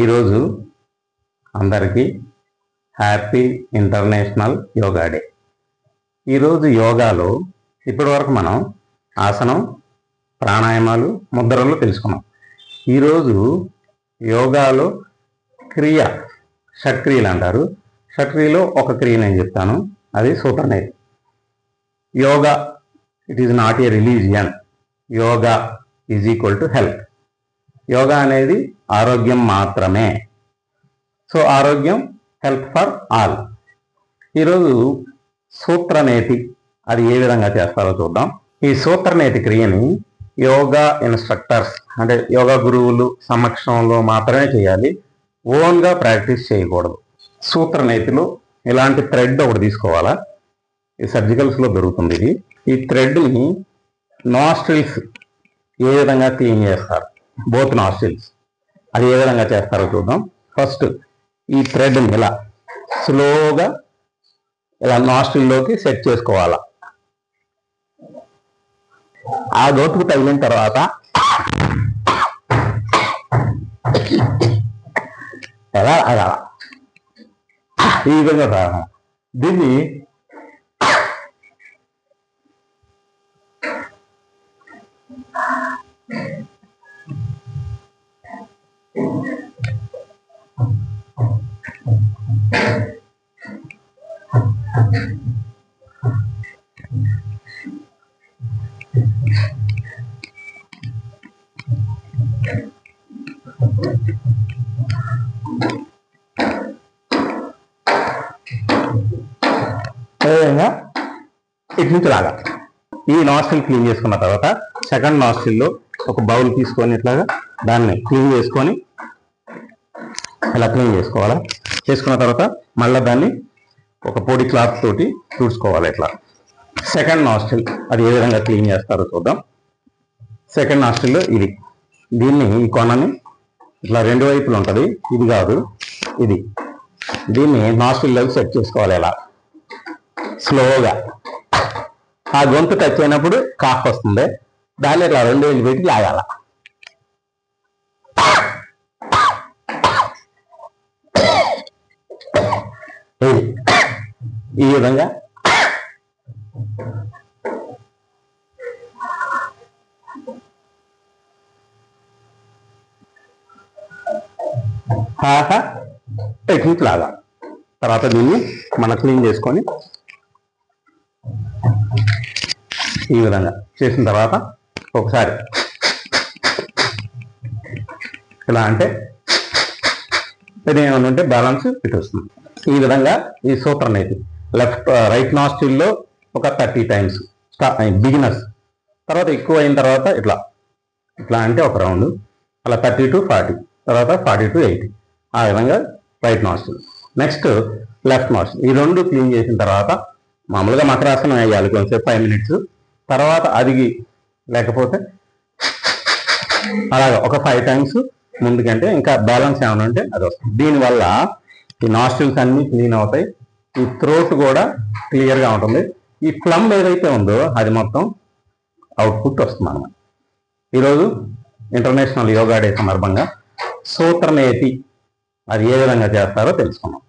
ఈరోజు అందరికీ happy international yoga day. ఈరోజు యోగాలో ఇప్పటివరకు మనం ఆసనం, ప్రాణాయామాలు, ముద్రలు తెలుసుకున్నాం. ఈరోజు యోగాలో క్రియ, షట్క్రియలు అంటారు. షట్క్రియలో ఒక క్రియ నేను చెప్తాను, అది సూత్రనేతి. Yoga it is not a religion. Yoga is equal to health. Yoga అనేది ఆరోగ్యం మాత్రమే. సో ఆరోగ్యం, హెల్త్ ఫర్ ఆల్. ఈరోజు సూత్రనేతి అది ఏ విధంగా చేస్తారో చూద్దాం. ఈ సూత్రనేతి క్రియని యోగా ఇన్స్ట్రక్టర్స్ అంటే యోగా గురువులు సమక్షంలో మాత్రమే చేయాలి. ఓన్గా ప్రాక్టీస్ చేయకూడదు. సూత్రనేతిలో ఇలాంటి థ్రెడ్ ఒకటి తీసుకోవాలా. ఈ సర్జికల్స్లో దొరుకుతుంది ఇది. ఈ థ్రెడ్ని నాస్ట్రిల్స్ ఏ విధంగా క్లీన్ చేస్తారు, బోత్ నాస్ట్రిల్స్, అది ఏ విధంగా చేస్తారో చూద్దాం. ఫస్ట్ ఈ థ్రెడ్ని ఇలా స్లోగా ఇలా నాస్ట్రిల్లోకి సెట్ చేసుకోవాలా. ఆ గోటుకు తగిలిన తర్వాత ఎలా అలా ఈ విధంగా దీన్ని ఇటు నుంచి లాగా ఈ నాస్ట్రిల్ క్లీన్ చేసుకున్న తర్వాత సెకండ్ నాస్ట్రిల్లో ఒక బౌల్ తీసుకొని ఇట్లాగా దాన్ని క్లీన్ చేసుకొని ఇలా క్లీన్ చేసుకోవాలా. చేసుకున్న తర్వాత మళ్ళీ దాన్ని ఒక పొడి క్లాత్ తోటి తుడుచుకోవాలి. ఇట్లా సెకండ్ నాస్ట్రిల్ అది ఏ విధంగా క్లీన్ చేస్తారో చూద్దాం. సెకండ్ నాస్ట్రిల్లో ఇది, దీన్ని ఈ కొనని ఇట్లా రెండు వైపులు ఉంటుంది, ఇది కాదు ఇది, దీన్ని నాస్ట్రిల్లో సెట్ చేసుకోవాలి. ఇలా స్లోగా ఆ గొంతు టచ్ అయినప్పుడు కాఫ్ వస్తుంది, దాన్ని ఇట్లా రెండు వేలు పెట్టి లాగాల. ఈ విధంగా టెక్నిక్ లాగా. తర్వాత దీన్ని మనం క్లీన్ చేసుకొని ఈ విధంగా చేసిన తర్వాత ఒకసారి ఇలా అంటే ఇది ఏమన్నా ఉంటే బ్యాలెన్స్ ఇటు వస్తుంది. ఈ విధంగా ఈ సూత్రనేతి రైట్ నాస్ట్రిల్లో ఒక 30 టైమ్స్ బిగినర్స్. తర్వాత ఎక్కువ అయిన తర్వాత ఇట్లా ఇట్లా అంటే ఒక రౌండ్ అలా 30 to 40, తర్వాత 40 to 80, ఆ విధంగా right nostril. Next left nostril. ఈ రెండు క్లీన్ చేసిన తర్వాత మామూలుగా మకరాసనం వేయాలి కొంచెంసేపు 5 minutes. తర్వాత అది లేకపోతే అలాగా ఒక 5 times ముందుకంటే ఇంకా బ్యాలెన్స్ ఏమైనా ఉంటే అది వస్తుంది. దీనివల్ల ఈ నాస్ట్రిల్స్ అన్నీ క్లీన్ అవుతాయి, ఈ థ్రోట్ కూడా క్లియర్గా ఉంటుంది. ఈ ఫ్లమ్ ఏదైతే ఉందో అది మొత్తం అవుట్పుట్ వస్తుంది అన్నమాట. ఈరోజు ఇంటర్నేషనల్ యోగా డే సందర్భంగా సూత్రనేతి అది ఏ విధంగా చేస్తారో తెలుసుకున్నాం.